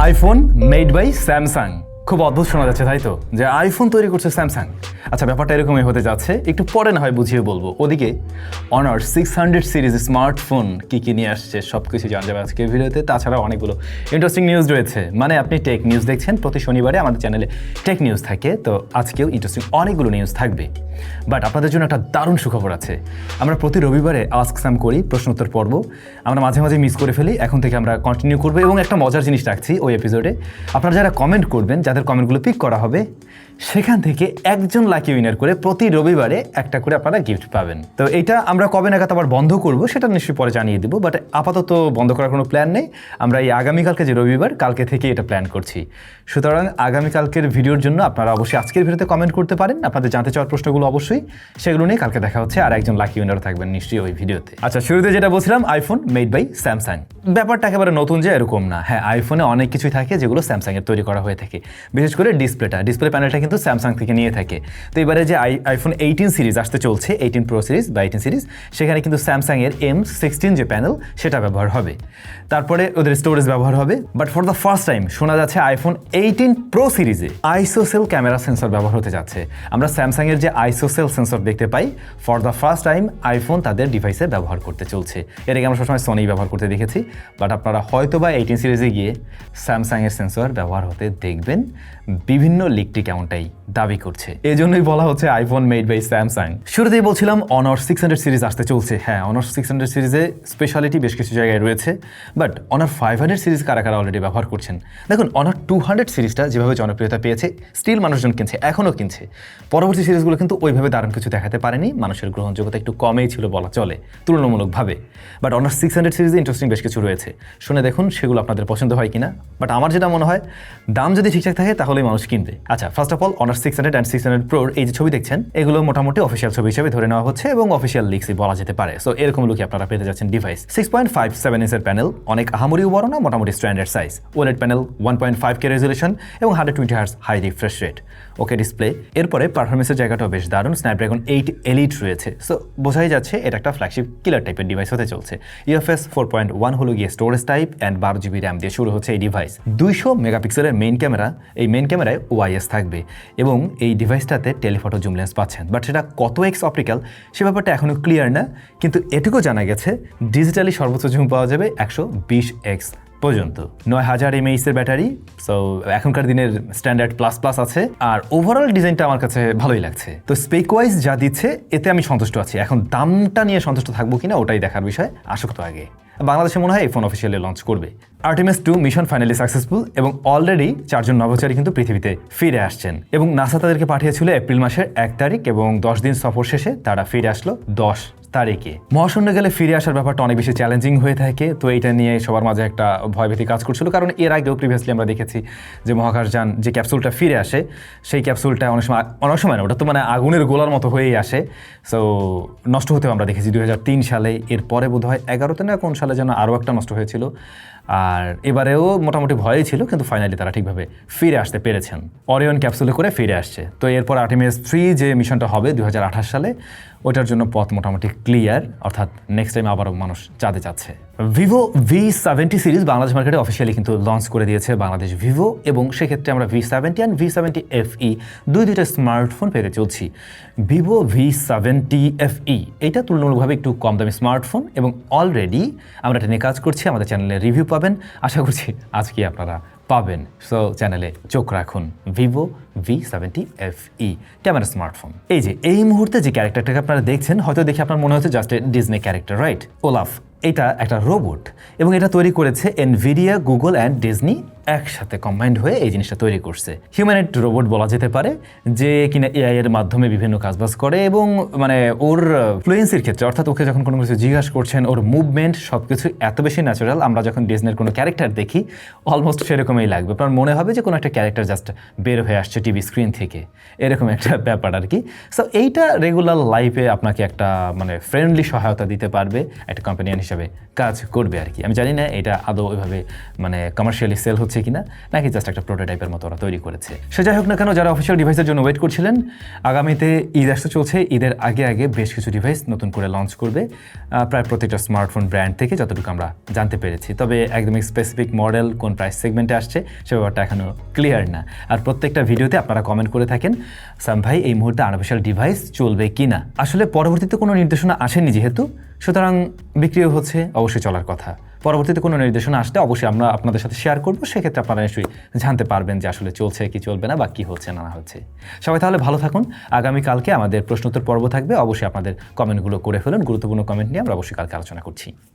IPhone made by Samsung. খুব অদ্ভুত শোনা যাচ্ছে তাই তো, যে আইফোন তৈরি করছে স্যামসাং। আচ্ছা, ব্যাপারটা এরকমই হতে যাচ্ছে, একটু পরে না হয় বুঝিয়ে বলবো। ওদিকে অনার 600 সিরিজ স্মার্টফোন কী নিয়ে আসছে সব কিছু জানা যাবে আজকের ভিডিওতে। তাছাড়া অনেকগুলো ইন্টারেস্টিং নিউজ রয়েছে। মানে আপনি টেক নিউজ দেখছেন, প্রতি শনিবারে আমাদের চ্যানেলে টেক নিউজ থাকে, তো আজকেও ইন্টারেস্টিং অনেকগুলো নিউজ থাকবে। বাট আপনাদের জন্য একটা দারুণ সুখবর আছে। আমরা প্রতি রবিবারে আস্ক সাম করি, প্রশ্নোত্তর পর্ব। আমরা মাঝে মাঝে মিস করে ফেলি, এখন থেকে আমরা কন্টিনিউ করবো। এবং একটা মজার জিনিস রাখছি ওই এপিসোডে, আপনারা যারা কমেন্ট করবেন, যাদের কমেন্টগুলো পিক করা হবে, সেখান থেকে একজন লাকি উইনার করে প্রতি রবিবারে একটা করে আপনারা গিফট পাবেন। তো এইটা আমরা কবে নাগাদ আবার বন্ধ করব সেটা নিশ্চয়ই পরে জানিয়ে দেবো, বাট আপাতত বন্ধ করার কোনো প্ল্যান নেই। আমরা এই আগামীকালকে যে রবিবার, কালকে থেকে এটা প্ল্যান করছি। সুতরাং আগামীকালকের ভিডিওর জন্য আপনারা অবশ্যই আজকের ভিডিওতে কমেন্ট করতে পারেন আপনাদের জানতে চাওয়ার প্রশ্নগুলো। অবশ্যই সেগুলো নিয়ে কালকে দেখা হচ্ছে, আর একজন লাকি উইনার থাকবেন নিশ্চয়ই ওই ভিডিওতে। আচ্ছা, শুরুতে যেটা বলছিলাম, আইফোন মেড বাই স্যামসাং। ব্যাপারটা একেবারে নতুন যে এরকম না। হ্যাঁ, আইফোনে অনেক কিছুই থাকে যেগুলো স্যামসাংয়ের তৈরি করা হয়ে থাকে। বিশেষ করে ডিসপ্লে প্যানেলটা কিন্তু স্যামসাং থেকে নিয়ে থাকে। তো এবারে যে আইফোন 18 সিরিজ আসতে চলছে, 18 প্রো সিরিজ বা 18 সিরিজ, সেখানে কিন্তু স্যামসাংয়ের M16 যে প্যানেল সেটা ব্যবহার হবে। তারপরে ওদের স্টোরেজ ব্যবহার হবে। But for the first time শোনা যাচ্ছে আইফোন 18 প্রো সিরিজে আইসোসেল ক্যামেরা সেন্সর ব্যবহার হতে যাচ্ছে। আমরা স্যামসাংয়ের যে আইসোসেল সেন্সর দেখতে পাই, for the first time iPhone তাদের ডিভাইসে ব্যবহার করতে চলছে। এর আগে আমরা সবসময় সোনি ব্যবহার করতে দেখেছি, বাট আপনারা হয়তো বা 18 সিরিজে গিয়ে স্যামসাংয়ের সেন্সর ব্যবহার হতে দেখবেন। বিভিন্ন লিকটি কেমনটাই দাবি করছে, এই জন্যই বলা হচ্ছে আইফোন মেড বাই স্যামসাং। শুরুতেই বলছিলাম অনার 600 সিরিজ আসতে চলছে। হ্যাঁ, অনার 600 সিরিজে স্পেশালিটি বেশ কিছু জায়গায় রয়েছে, বাট অনার 500 সিরিজ কারা অলরেডি ব্যবহার করছেন। দেখুন, অনার 200 সিরিজটা যেভাবে জনপ্রিয়তা পেয়েছে, স্টিল মানুষজন কিনছে, এখনও কিনছে। পরবর্তী সিরিজগুলো কিন্তু ওইভাবে দারুণ কিছু দেখাতে পারেনি, মানুষের গ্রহণযোগ্যতা একটু কমেই ছিল বলা চলে তুলনামূলকভাবে। বাট অনার 600 সিরিজে ইন্টারেস্টিং বেশ কিছু রয়েছে, শুনে দেখুন সেগুলো আপনাদের পছন্দ হয় কিনা। বাট আমার যেটা মনে হয়, দাম যদি ঠিকঠাক থাকে তাহলেই মানুষ কিনবে। আচ্ছা, first of all honour 600 and 600 প্রোর এই যে ছবি দেখছেন, এগুলো মোটামুটি অফিসিয়াল ছবি হিসেবে ধরে নেওয়া হচ্ছে এবং অফিসিয়াল লিক্সই বলা যেতে পারে। সো এরকম লুকই আপনারা পেতে যাচ্ছেন ডিভাইস। 6.57 ইঞ্চের প্যানেল, অনেক আহামরিও বড় না, মোটামুটি standard size. OLED panel, 1.5K resolution এবং 120 hertz high refresh rate. Okay display. এরপরে পারফরমেন্সের জায়গাটাও বেশ দারুণ, স্ন্যাপড্রাগন 8 এলিট রয়েছে। সো বোঝাই যাচ্ছে এটা একটা ফ্ল্যাগশিপ কিলার টাইপের ডিভাইস হতে চলছে। UFS 4.1 হলো গিয়ে storage type and 12 GB RAM দিয়ে শুরু হচ্ছে এই ডিভাইস। 200 মেগাপিক্সেলের মেইন ক্যামেরা, এই মেইন ক্যামেরায় OIS থাকবে এবং এই ডিভাইসটাতে টেলিফটো জুম লেন্স পাচ্ছেন। বাট সেটা কত এক্স অপটিক্যাল সে ব্যাপারটা এখনও ক্লিয়ার না, কিন্তু এটুকু জানা গেছে ডিজিটালি সর্বোচ্চ জুম পাওয়া যাবে 120x পর্যন্ত। 9000 mAh এর ব্যাটারি। সো এখনকার দিনের স্ট্যান্ডার্ড প্লাস প্লাস আছে, আর ওভারঅল ডিজাইনটা আমার কাছে ভালোই লাগছে। তো স্পেক ওয়াইজ যা দিচ্ছে এতে আমি সন্তুষ্ট আছি। এখন দামটা নিয়ে সন্তুষ্ট থাকবো কিনা ওটাই দেখার বিষয়, আসুক তো আগে। বাংলাদেশে মনে হয় এই ফোন অফিসিয়ালি লঞ্চ করবে। আর্টেমিস 2 মিশন ফাইনালি সাকসেসফুল এবং অলরেডি 4 জন নভোচারী কিন্তু পৃথিবীতে ফিরে আসছেন এবং নাসা তাদেরকে পাঠিয়েছিল এপ্রিল মাসের 1 তারিখ এবং 10 দিন সফর শেষে তারা ফিরে আসলো 10 তারিখে। মহাশূন্যে গেলে ফিরে আসার ব্যাপারটা অনেক বেশি চ্যালেঞ্জিং হয়ে থাকে, তো এটা নিয়ে সবার মাঝে একটা ভয়ভীতি কাজ করছিল। কারণ এর আগেও প্রিভিয়াসলি আমরা দেখেছি যে মহাকাশযান যে ক্যাপসুলটা ফিরে আসে, সেই ক্যাপসুলটা অনেক সময় না, ওটা তো মানে আগুনের গোলার মতো হয়েই আসে। সো নষ্ট হতেও আমরা দেখেছি 2003 সালে, এরপরে বোধ হয় 11তে না কোন সালে যেন আরও একটা নষ্ট হয়েছিল। আর এবারেও মোটামুটি ভয়ই ছিল, কিন্তু ফাইনালি তারা ঠিকভাবে ফিরে আসতে পেরেছেন। অরিয়ন ক্যাপসুলে করে ফিরে আসছে। তো এরপর আর্টেমিস 3 যে মিশনটা হবে 2028 সালে, ওইটার জন্য পথ মোটামুটি ক্লিয়ার, অর্থাৎ নেক্সট টাইম আবারও মানুষ চাঁদে যাচ্ছে। ভিভো V70 সিরিজ বাংলাদেশ মার্কেটে অফিসিয়ালি কিন্তু লঞ্চ করে দিয়েছে বাংলাদেশ ভিভো, এবং সেক্ষেত্রে আমরা V70 অ্যান্ড V70 FE দুইটা স্মার্টফোন পেতে চলছি। ভিভো V70 FE এটা তুলনামূলকভাবে একটু কম দামি স্মার্টফোন এবং অলরেডি আমরা এটা নিয়ে কাজ করছি, আমাদের চ্যানেলে রিভিউ পাবেন, আশা করছি আজকে আপনারা পাবেন। সো চ্যানেলে চোখ রাখুন। Vivo V70 FE camera smartphone. এই যে এই মুহূর্তে যে ক্যারেক্টারটাকে আপনারা দেখছেন, হয়তো দেখে আপনার মনে হচ্ছে just a Disney character, right? Olaf. এটা একটা রোবট এবং এটা তৈরি করেছে এনভিডিয়া, গুগল অ্যান্ড ডিজনি একসাথে কম্বাইন্ড হয়ে এই জিনিসটা তৈরি করছে। হিউম্যানয়েড রোবট বলা যেতে পারে, যে কিনা AI এর মাধ্যমে বিভিন্ন কাজবাজ করে এবং মানে ওর ফ্লুয়েন্সির ক্ষেত্রে, অর্থাৎ ওকে যখন কোনো কিছু জিজ্ঞাসা করছেন, ওর মুভমেন্ট সব কিছু এত বেশি ন্যাচারাল, আমরা যখন ডিজনির কোনো ক্যারেক্টার দেখি অলমোস্ট সেরকমই লাগবে। আপনার মনে হবে যে কোনো একটা ক্যারেক্টার জাস্ট বের হয়ে আসছে টিভি স্ক্রিন থেকে, এরকম একটা ব্যাপার আর কি। সো এইটা রেগুলার লাইফে আপনাকে একটা মানে ফ্রেন্ডলি সহায়তা দিতে পারবে, একটা কম্পানিয়ান হিসাবে কাজ করবে আর কি। আমি জানি না এটা আদৌ ওইভাবে মানে কমার্শিয়ালি সেল হচ্ছে হচ্ছে কিনা, নাকি জাস্ট একটা প্রোটোটাইপের মতো ওরা তৈরি করেছে। সে যাই হোক না কেন, যারা অফিসিয়াল ডিভাইসের জন্য ওয়েট করছিলেন, আগামীতে ঈদ আসতে চলছে। ঈদের আগে আগে বেশ কিছু ডিভাইস নতুন করে লঞ্চ করবে প্রায় প্রত্যেকটা স্মার্টফোন ব্র্যান্ড থেকে, যতটুকু আমরা জানতে পেরেছি। তবে একদমই স্পেসিফিক মডেল কোন প্রাইস সেগমেন্টে আসছে সে ব্যাপারটা এখনও ক্লিয়ার না। আর প্রত্যেকটা ভিডিওতে আপনারা কমেন্ট করে থাকেন সাম ভাই এই মুহূর্তে আনঅফিসিয়াল ডিভাইস চলবে কি না। আসলে পরবর্তীতে কোনো নির্দেশনা আসেনি যেহেতু, সুতরাং বিক্রিও হচ্ছে, অবশ্যই চলার কথা। পরবর্তীতে কোনো নির্দেশনা আসলে অবশ্যই আমরা আপনাদের সাথে শেয়ার করবো, সেক্ষেত্রে আপনারা নিশ্চয়ই জানতে পারবেন যে আসলে চলছে কি চলবে না বা কী হচ্ছে না হচ্ছে। সবাই তাহলে ভালো থাকুন। আগামীকালকে আমাদের প্রশ্নোত্তর পর্ব থাকবে, অবশ্যই আপনাদের কমেন্টগুলো করে ফেলুন। গুরুত্বপূর্ণ কমেন্ট নিয়ে আমরা অবশ্যই কালকে আলোচনা করছি।